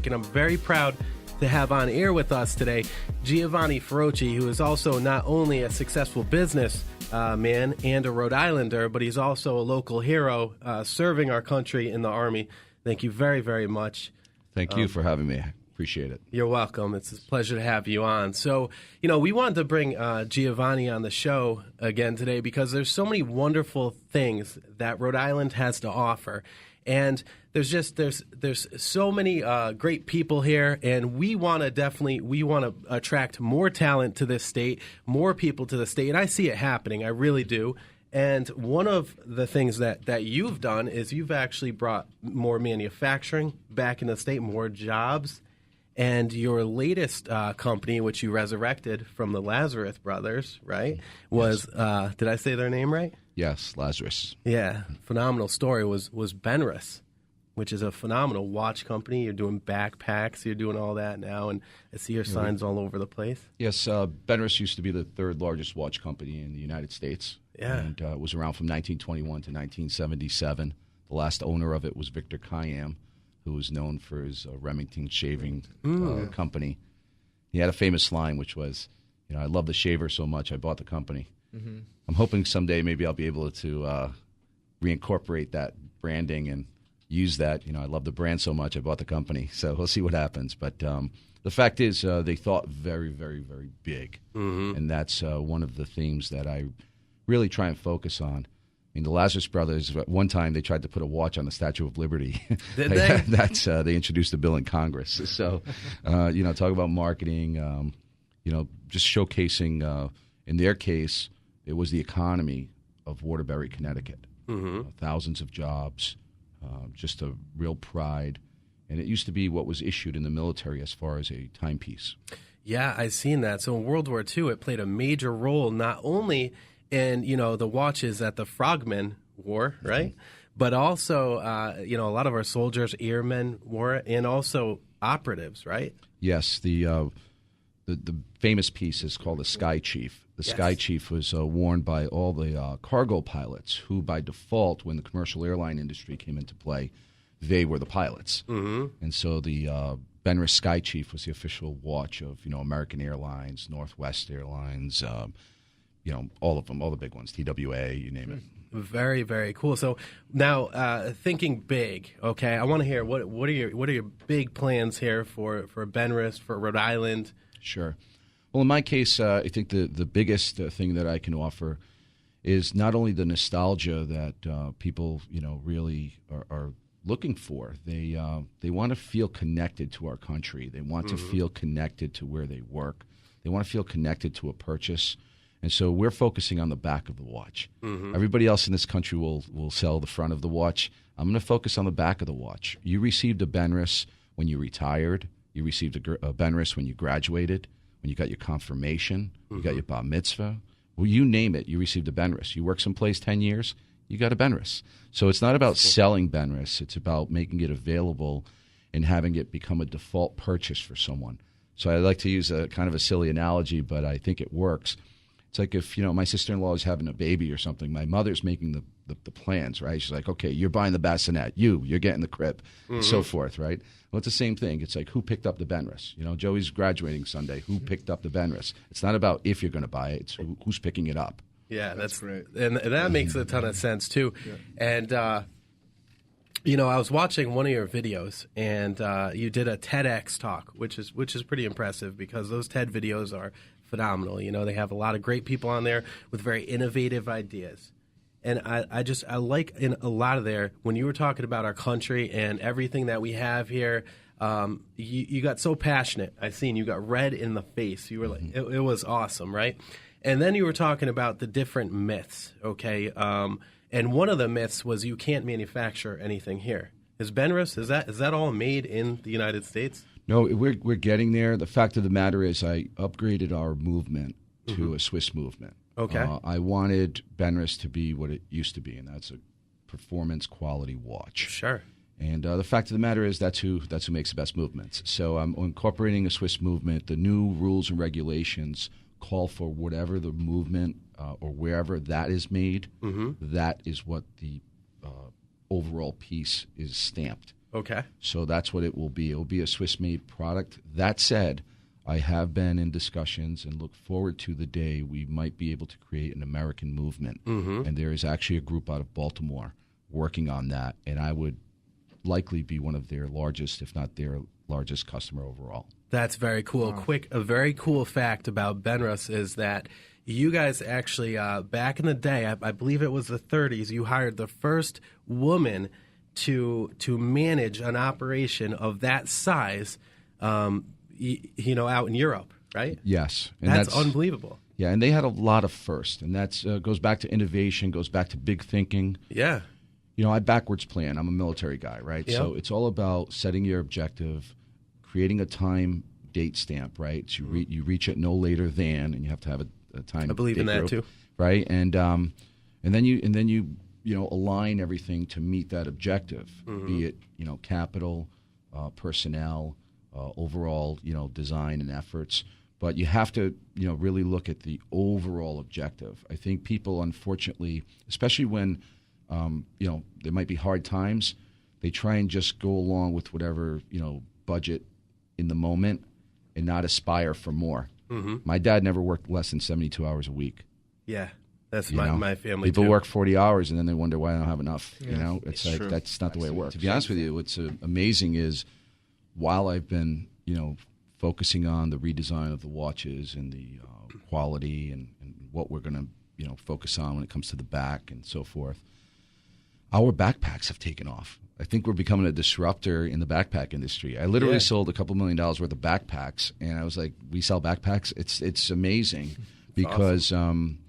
week, and I'm very proud to have on air with us today Giovanni Feroce, who is also not only a successful business man and a Rhode Islander, but he's also a local hero serving our country in the Army. Thank you very, very much. Thank you for having me. Appreciate it. You're welcome. It's a pleasure to have you on. So, we wanted to bring Giovanni on the show again today because there's so many wonderful things that Rhode Island has to offer. And there's so many great people here, and we want to attract more talent to this state, more people to the state, and I see it happening. I really do. And one of the things that you've done is you've actually brought more manufacturing back in the state, more jobs. And your latest company, which you resurrected from the Lazarus brothers, right, was, yes. Did I say their name right? Yes, Lazarus. Yeah, phenomenal story was BENRUS, which is a phenomenal watch company. You're doing backpacks, you're doing all that now, and I see your signs all over the place. Yes, BENRUS used to be the third largest watch company in the United States. Yeah. And it was around from 1921 to 1977. The last owner of it was Victor Kayam, who was known for his Remington shaving company. He had a famous line, which was, I love the shaver so much, I bought the company. Mm-hmm. I'm hoping someday maybe I'll be able to reincorporate that branding and use that. I love the brand so much, I bought the company. So we'll see what happens. But the fact is they thought very, very, very big. Mm-hmm. And that's one of the themes that I really try and focus on. The Lazarus brothers, at one time, they tried to put a watch on the Statue of Liberty. Did they? They introduced the bill in Congress. So, talk about marketing, just showcasing, in their case, it was the economy of Waterbury, Connecticut. Mm-hmm. Thousands of jobs, just a real pride. And it used to be what was issued in the military as far as a timepiece. Yeah, I've seen that. So in World War II, it played a major role not only in, the watches that the frogmen wore, right? Mm-hmm. But also, a lot of our soldiers, airmen wore it, and also operatives, right? Yes, the famous piece is called the Sky Chief. The yes. Sky Chief was worn by all the cargo pilots who, by default, when the commercial airline industry came into play, they were the pilots. Mm-hmm. And so the BENRUS Sky Chief was the official watch of, American Airlines, Northwest Airlines, all of them, all the big ones, TWA, you name it. Very, very cool. So now, thinking big, okay, I want to hear what are your big plans here for BENRUS, for Rhode Island? Sure. Well, in my case, I think the biggest thing that I can offer is not only the nostalgia that people, really are looking for. They want to feel connected to our country. They want mm-hmm. to feel connected to where they work. They want to feel connected to a purchase. And so we're focusing on the back of the watch. Mm-hmm. Everybody else in this country will sell the front of the watch. I'm going to focus on the back of the watch. You received a BENRUS when you retired. You received a BENRUS when you graduated, when you got your confirmation, mm-hmm. you got your bar mitzvah. Well, you name it, you received a BENRUS. You worked someplace 10 years, you got a BENRUS. So it's not about selling BENRUS. It's about making it available and having it become a default purchase for someone. So I like to use a kind of a silly analogy, but I think it works. It's like if, my sister-in-law is having a baby or something, my mother's making the plans, right? She's like, okay, you're buying the bassinet, you're getting the crib, mm-hmm. and so forth, right? Well, it's the same thing. It's like, who picked up the BENRUS? Joey's graduating Sunday. Who picked up the BENRUS? It's not about if you're going to buy it. It's who's picking it up. Yeah, that's great. And that makes a ton of sense, too. Yeah. And, I was watching one of your videos, and you did a TEDx talk, which is pretty impressive because those TED videos are phenomenal. They have a lot of great people on there with very innovative ideas. And I like in a lot of there, when you were talking about our country and everything that we have here, you got so passionate. I seen you got red in the face. You were like, it was awesome, right? And then you were talking about the different myths, okay? And one of the myths was you can't manufacture anything here. Is BENRUS, is that all made in the United States? No, we're getting there. The fact of the matter is I upgraded our movement to mm-hmm. a Swiss movement. Okay. I wanted BENRUS to be what it used to be, and that's a performance quality watch. Sure. And the fact of the matter is that's who makes the best movements. So I'm incorporating a Swiss movement. The new rules and regulations call for whatever the movement or wherever that is made, mm-hmm. that is what the overall piece is stamped. Okay. So that's what it will be. It will be a Swiss-made product. That said, I have been in discussions and look forward to the day we might be able to create an American movement. Mm-hmm. And there is actually a group out of Baltimore working on that, and I would likely be one of their largest, if not their largest customer overall. That's very cool. Wow. A very cool fact about BENRUS is that you guys actually, back in the day, I believe it was the 30s, you hired the first woman to manage an operation of that size, out in Europe, right? Yes. And That's unbelievable. Yeah, and they had a lot of first, and that goes back to innovation, goes back to big thinking. Yeah. I backwards plan. I'm a military guy, right? Yep. So it's all about setting your objective, creating a time date stamp, right? So you reach it no later than, and you have to have a time. I believe in date that group, too. right? And then you align everything to meet that objective, be it capital, personnel, overall design and efforts. But you have to really look at the overall objective. I think people, unfortunately, especially when there might be hard times, they try and just go along with whatever budget in the moment and not aspire for more. Mm-hmm. My dad never worked less than 72 hours a week. Yeah. That's my family People too. work 40 hours and then they wonder why I don't have enough. Yeah. It's It's like true. that's not the way it works. To be honest with you, what's amazing is while I've been focusing on the redesign of the watches and the quality and what we're going to focus on when it comes to the back and so forth, our backpacks have taken off. I think we're becoming a disruptor in the backpack industry. I literally sold a couple $1 million worth of backpacks, and I was like, we sell backpacks? It's amazing because, awesome.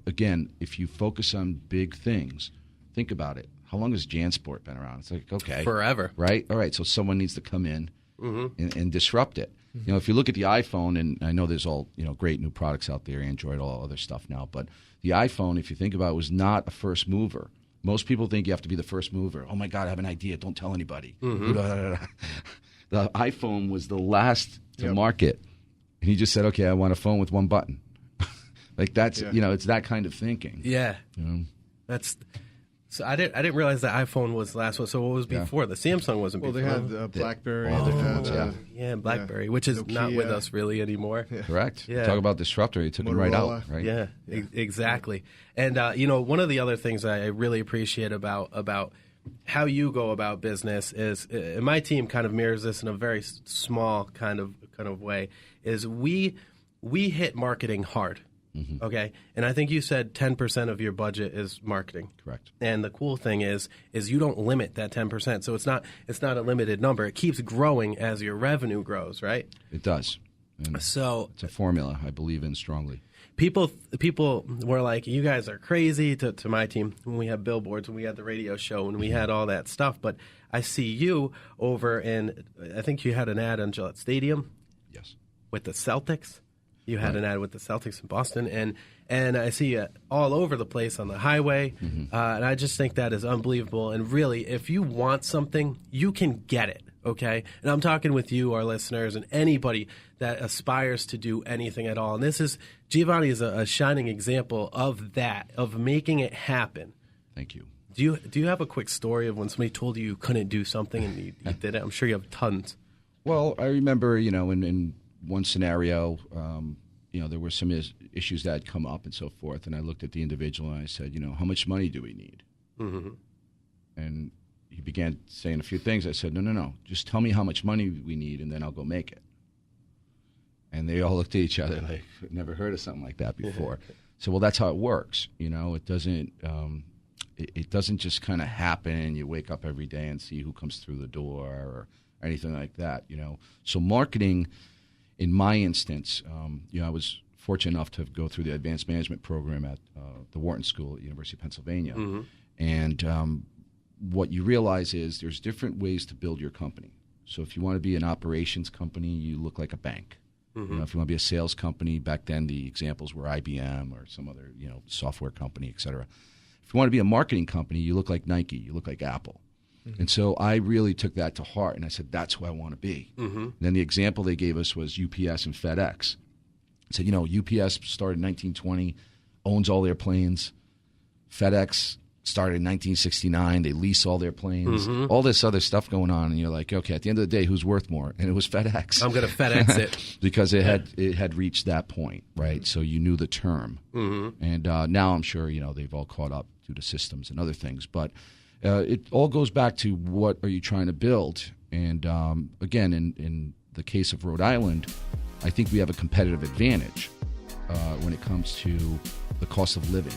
Again, if you focus on big things, think about it. How long has JanSport been around? It's like, okay. Forever. Right? All right, so someone needs to come in and disrupt it. If you look at the iPhone, and I know there's all great new products out there, Android, all other stuff now, but the iPhone, if you think about it, was not a first mover. Most people think you have to be the first mover. Oh, my God, I have an idea. Don't tell anybody. The iPhone was the last to market. And he just said, okay, I want a phone with one button. Like that's, it's that kind of thinking. Yeah. That's so I didn't realize the iPhone was the last one. So what was before? The Samsung wasn't before. Well, they had BlackBerry. BlackBerry, which is not with us really anymore. Yeah. Correct. Yeah. Talk about disruptor. He took him right out. Right. Yeah. Exactly. And one of the other things I really appreciate about how you go about business is, and my team kind of mirrors this in a very small kind of way, is we hit marketing hard. Okay, and I think you said 10% of your budget is marketing. Correct. And the cool thing is you don't limit that 10%. So it's not a limited number. It keeps growing as your revenue grows, right? It does. And so it's a formula I believe in strongly. People were like, you guys are crazy to my team when we had billboards, when we had the radio show, when we had all that stuff. But I see you over in, I think you had an ad on Gillette Stadium. Yes. With the Celtics. You had an ad with the Celtics in Boston, and I see it all over the place on the highway, and I just think that is unbelievable. And really, if you want something, you can get it, okay? And I'm talking with you, our listeners, and anybody that aspires to do anything at all. And Giovanni is a shining example of that, of making it happen. Thank you. Do you have a quick story of when somebody told you couldn't do something and you did it? I'm sure you have tons. Well, I remember, in one scenario, there were some issues that had come up and so forth, and I looked at the individual and I said, how much money do we need? And he began saying a few things. I said, no, just tell me how much money we need, and then I'll go make it. And they all looked at each other like, never heard of something like that before. So, well, that's how it works. It doesn't. It doesn't just kind of happen. You wake up every day and see who comes through the door or anything like that. So marketing. In my instance, I was fortunate enough to go through the advanced management program at the Wharton School at the University of Pennsylvania. And what you realize is there's different ways to build your company. So if you want to be an operations company, you look like a bank. If you want to be a sales company, back then the examples were IBM or some other software company, et cetera. If you want to be a marketing company, you look like Nike, you look like Apple. And so I really took that to heart, and I said, that's who I want to be. And then the example they gave us was UPS and FedEx. I said, UPS started in 1920, owns all their planes. FedEx started in 1969. They lease all their planes, all this other stuff going on, and you're like, okay, at the end of the day, who's worth more? And it was FedEx. I'm going to FedEx it because it had reached that point, right? So you knew the term, and now I'm sure they've all caught up due to systems and other things. But it all goes back to what are you trying to build? And again, in the case of Rhode Island, I think we have a competitive advantage when it comes to the cost of living.